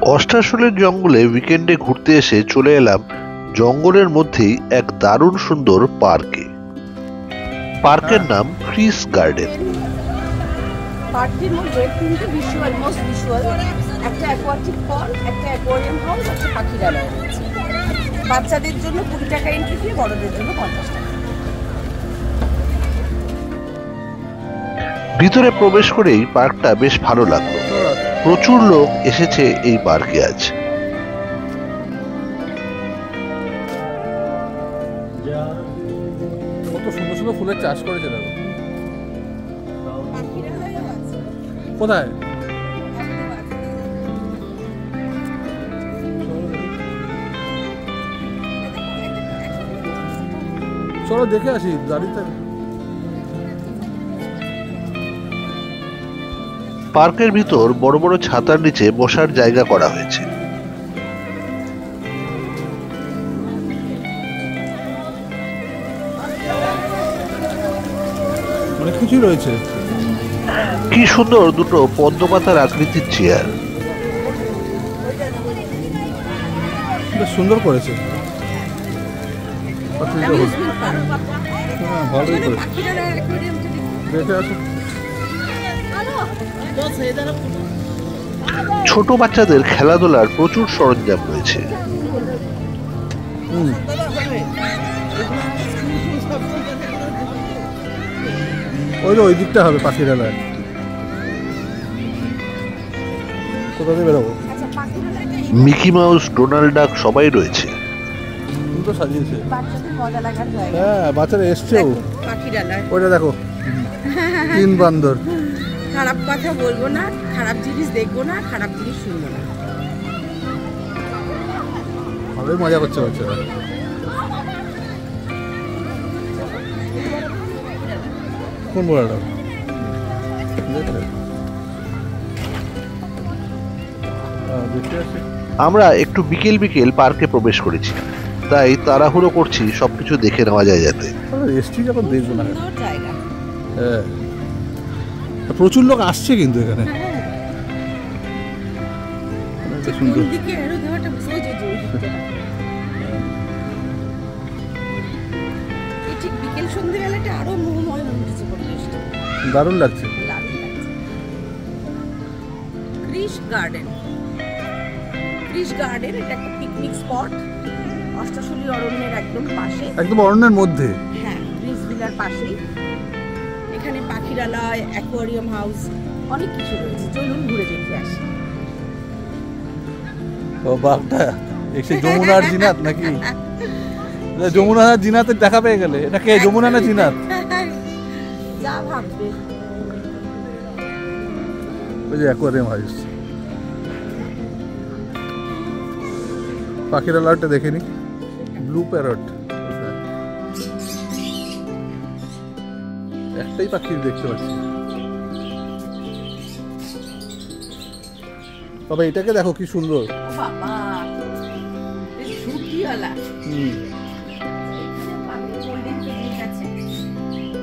অষ্টাশলের জঙ্গলে উইকেন্ডে ঘুরতে এসে চলে এলাম জঙ্গলের মধ্যেই এক দারুণ সুন্দর পার্কে। পার্কের নাম ক্রিস গার্ডেন। পার্কটির মধ্যে তিনটে ভিজুয়াল, মোস্ট ভিজুয়াল, একটা অ্যাকোয়াটিক পন্ড, একটা অ্যাকোয়ারিয়াম হাউস, একটা পাখিরালয় রয়েছে। বাচ্চাদের জন্য 20 টাকা এন্ট্রি ফি, বড়দের জন্য 50 টাকা। ভিতরে প্রবেশ করেই পার্কটা বেশ ভালো লাগলো। প্রচুর লোক এসেছে এই পার্কে আজ। কত সুন্দর সুন্দর ফুলের চাষ করেছে দেখো। কোথায়? চলো দেখে আসি দাঁড়িয়ে। পার্কের ভিতর বড় বড় ছাতার নিচে বসার জায়গা করা হয়েছে। অনেক কিছুই রয়েছে। কি সুন্দর দুটো পদ্মপাতার আকৃতির চেয়ার। বেশ সুন্দর করেছে। ভালোই করেছে। দেখে আসো। ছোট বাচ্চাদের খেলাধুলার প্রচুর সরঞ্জাম রয়েছে। ওই দিকটা হবে পাখিরালয়। কোথা দিয়ে বেরোবো? মিকি মাউস, ডোনাল্ড ডাক সবাই রয়েছে। তো সাজিয়েছে। হ্যাঁ, বাচ্চারা এসছেও। পাখিরালয় ওইটা দেখো, তিন বান্দর। খারাপ কথা বলবো না, খারাপ জিনিস দেখবো না, খারাপ জিনিস শুনবো না। ভালোই মজা করছে বাচ্চারা। কোন বড়টা? আমরা একটু বিকেল বিকেল পার্কে প্রবেশ করেছি, তাই তাড়াহুড়ো করছি সবকিছু দেখে নেওয়া যায় যাতে। এসছি যখন দেখবো না। জায়গা। হ্যাঁ, প্রচুর লোক আসছে কিন্তু এখানে। সুন্দর। ঠিক বিকেল সন্ধ্যেবেলাটা আরো মোহময় হয়ে উঠেছে পরিবেশটা। দারুণ লাগছে। Chris garden. ক্রিস গার্ডেন এটা একটা পিকনিক স্পট। অষ্টাশলী অরণ্যের একদম পাশে। একদম অরণ্যের মধ্যে। হ্যাঁ, ক্রিস ভিলার পাশেই। এখানে পাখিরালয়, অ্যাকোয়ারিয়াম হাউস, অনেক কিছু রয়েছে। চলুন ঘুরে দেখে আসি। ও বাপটা এসে যমুনার জিনাত নাকি? যমুনার জিনাতের দেখা পেয়ে গেলে। এটা কে, যমুনা না জিনাত? যা ভাববে। ওই যে অ্যাকোয়ারিয়াম হাউস। পাখিরালয়টা দেখে নি। Blue parrot. একটাই পাখি দেখতে পাচ্ছি। তবে এটাকে দেখো কি সুন্দর। বাবা, সুটিওয়ালা। গোল্ডেন প্রেজেন্ট আছে।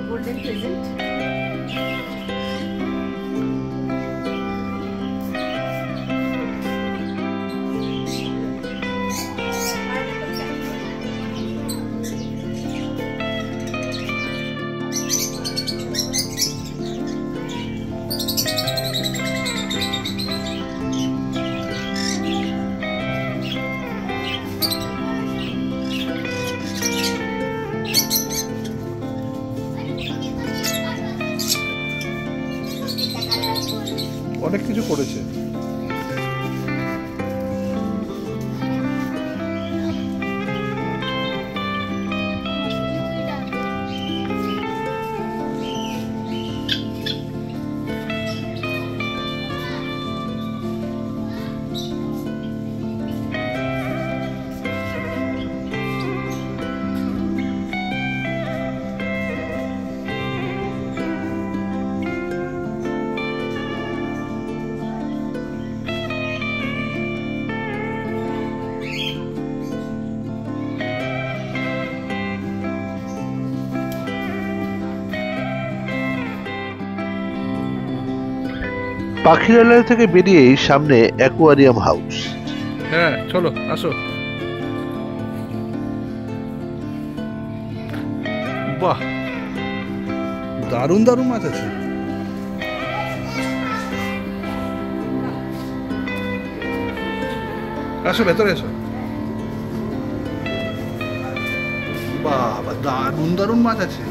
Golden present. অনেক কিছু করেছে। পাখিরালয় থেকে বেরিয়েই সামনে অ্যাকোয়ারিয়াম হাউস। হ্যাঁ চলো আসো। বাহ, দারুণ দারুণ মাছ আছে। আসো ভেতরে এসো। বাবা, দারুণ দারুণ মাছ আছে।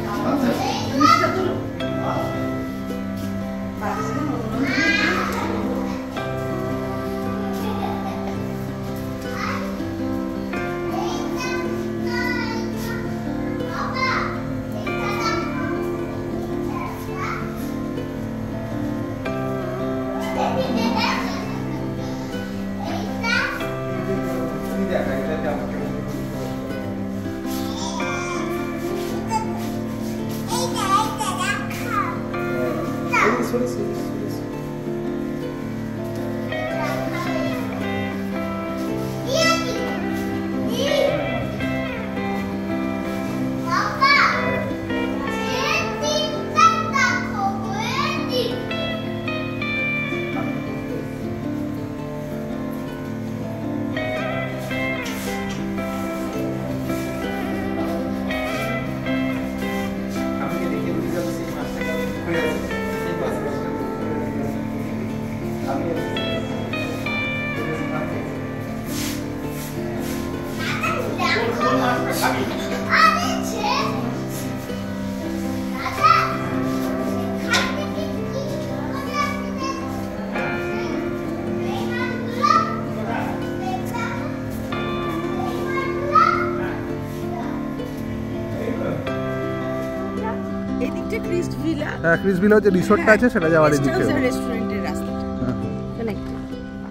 এদিকটা ক্রিস্ট ভিলা, হ্যাঁ ক্রিস ভিলা যে রিসোর্টটা আছে সেটা যাওয়ার এদিকে। রেস্টুরেন্টের রাস্তাটা কানেক্ট।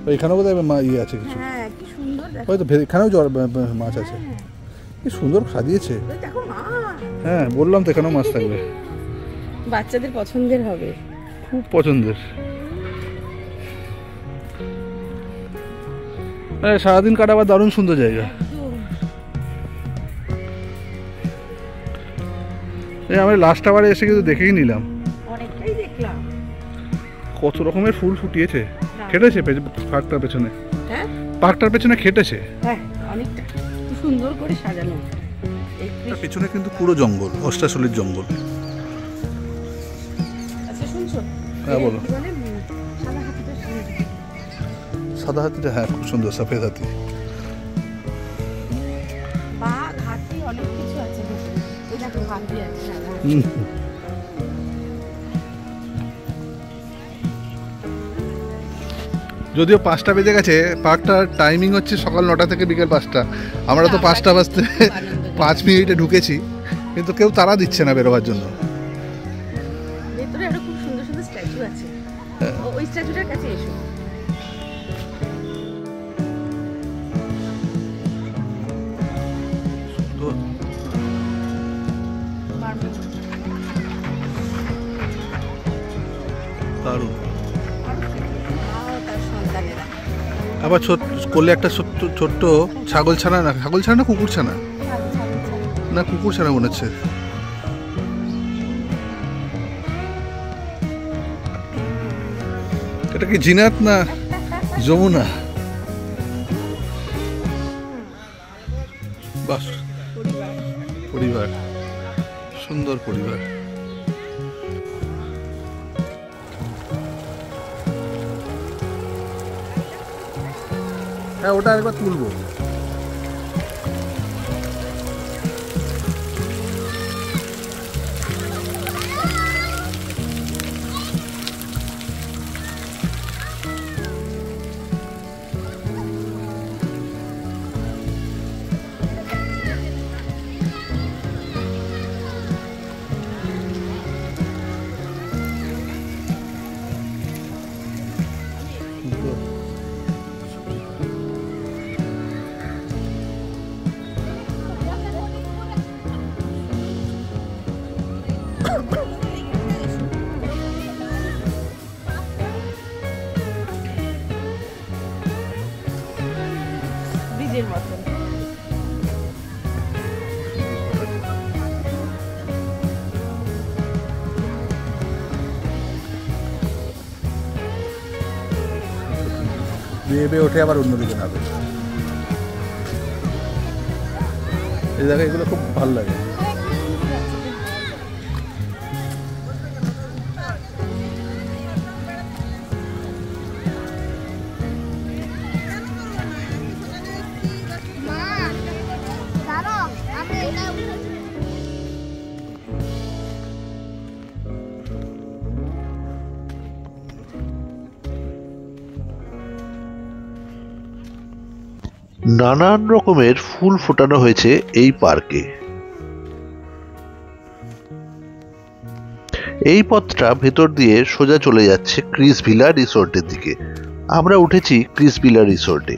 তো এখানেও বোধহয় ইয়ে আছে কিছু। হ্যাঁ কি সুন্দর দেখো। হয়তো এখানেও মাছ আছে। কি সুন্দর সাজিয়েছে। দেখো মাছ। হ্যাঁ বললাম তো এখানেও মাছ থাকবে। বাচ্চাদের পছন্দের হবে, খুব পছন্দের। সারাদিন কাটাবার দারুণ সুন্দর জায়গা। আমরা লাস্ট আওয়ারে এসে কিন্তু দেখেই নিলাম, অনেকটাই দেখলাম কত রকমের ফুল ফুটিয়েছে। খেটেছে পার্কটার পেছনে, হ্যাঁ পার্কটার পেছনে খেটেছে। হ্যাঁ অনেকটা সুন্দর করে সাজানো। তার পেছনে কিন্তু পুরো জঙ্গল, অষ্টাশলির জঙ্গল। আচ্ছা শুনছো, হ্যাঁ বলো। সাদা হাতিটা সুন্দর। সাদা হাতিটা হ্যাঁ খুব সুন্দর, সফেদ হাতি। বাঘ, হাতি অনেক কিছু আছে। এই দেখো হাতি আছে সাদা হাতি। যদিও 5টা বেজে গেছে, পার্কটার টাইমিং হচ্ছে সকাল 9টা থেকে বিকেল 5টা। আমরা তো 5টা বাজতে 5 মিনিটে ঢুকেছি, কিন্তু কেউ তাড়া দিচ্ছে না বেরোবার জন্য। ভেতরে আরো খুব সুন্দর সুন্দর স্ট্যাচু আছে। ওই স্ট্যাচুটার কাছে এসো। দারুণ। তার সন্তানেরা আবার করলে একটা ছোট্ট ছাগল ছানা, না ছাগল ছানা না কুকুর ছানা, না কুকুর ছানা মনে হচ্ছে। এটা কি জিনাত না যমুনা? বাস পরিবার, সুন্দর পরিবার। হ্যাঁ ওটা একবার তুলবো। ব্রিজের মতন। বেয়ে বেয়ে ওঠে আবার অন্যদিকে নামে। এই জায়গা এগুলো খুব ভালো লাগে। নানান রকমের ফুল ফোটানো হয়েছে এই পার্কে। এই পথটা ভেতর দিয়ে সোজা চলে যাচ্ছে ক্রিস ভিলা রিসোর্টের দিকে। আমরা উঠেছি ক্রিস ভিলা রিসোর্টে।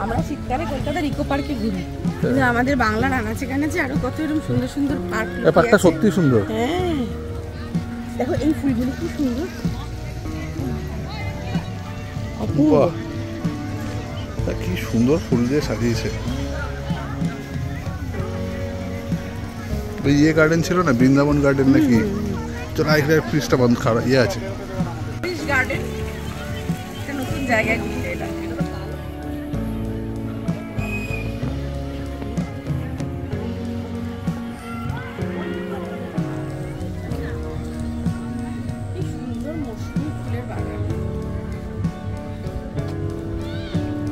আমরা শীতকালে কলকাতার ইকো পার্কে ঘুরি, কিন্তু আমাদের বাংলার আনাচে কানাচে আরো কত এরকম সুন্দর সুন্দর পার্ক। ব্যাপারটা সত্যি সুন্দর। হ্যাঁ, দেখো এই ফুলগুলো কি সুন্দর। কি সুন্দর ফুল দিয়ে সাজিয়েছে। ওই ইয়ে গার্ডেন ছিল না, বৃন্দাবন গার্ডেন নাকি? চলো এখানে ফ্রিজটা বন্ধ, খারাপ ইয়ে আছে। ফ্রিজ গার্ডেন একটা নতুন জায়গায় ঘুরতে এলাম।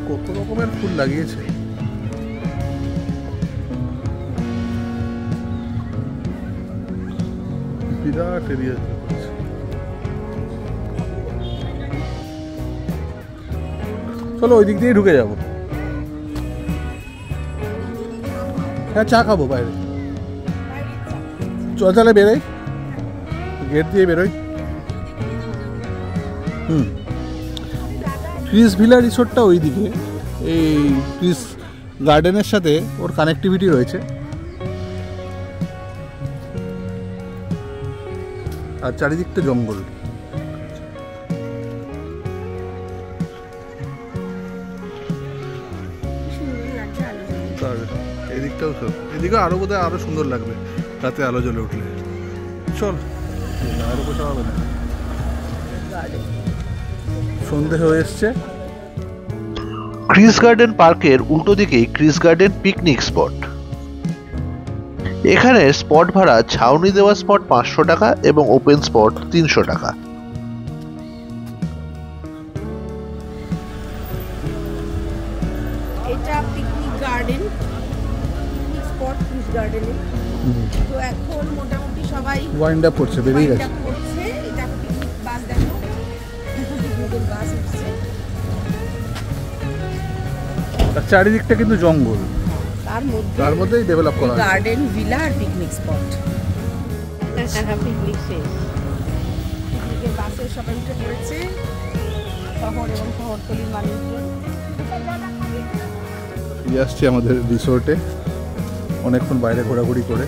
কত রকমের ফুল লাগিয়েছে। বিরাট এরিয়া। চলো ওই দিক দিয়ে ঢুকে যাবো। হ্যাঁ, চা খাবো বাইরে। চল তাহলে বেরোই, গেট দিয়ে বেরোই। ক্রিস ভিলা রিসোর্টটা ওই দিকে, এই ক্রিস গার্ডেনের সাথে ওর কানেক্টিভিটি রয়েছে। আর চারিদিকটা জঙ্গল। এদিকটাও সব, এদিকে আরো বোধহয় আরো সুন্দর লাগবে রাতে আলো জ্বলে উঠলে। চল, আরো কোথাও হবে না। সন্ধে হয়ে এসছে। ক্রিস গার্ডেন পার্কের উল্টো দিকেই ক্রিস গার্ডেন পিকনিক স্পট। এখানে স্পট ভাড়া ছাউনি দেওয়া স্পট 500 টাকা এবং ওপেন স্পট 300 টাকা। এটা picnic garden, picnic spot Chris গার্ডেনে। তো এখন মোটামুটি সবাই ওয়াইন্ড আপ করছে, বেরিয়ে গেছে। এটা পিকনিক বাস, দেখো গুগল বাস উঠছে। আর চারিদিকটা কিন্তু জঙ্গল, তার মধ্যেই ডেভেলপ করা হয়েছে গার্ডেন, ভিলা আর পিকনিক স্পট। পিকনিক শেষ, পিকনিকের বাসে সবাই উঠে পড়েছে, শহর এবং শহরতলির মানুষজন। আসছে আমাদের রিসোর্টে অনেকক্ষণ বাইরে ঘোরাঘুরি করে।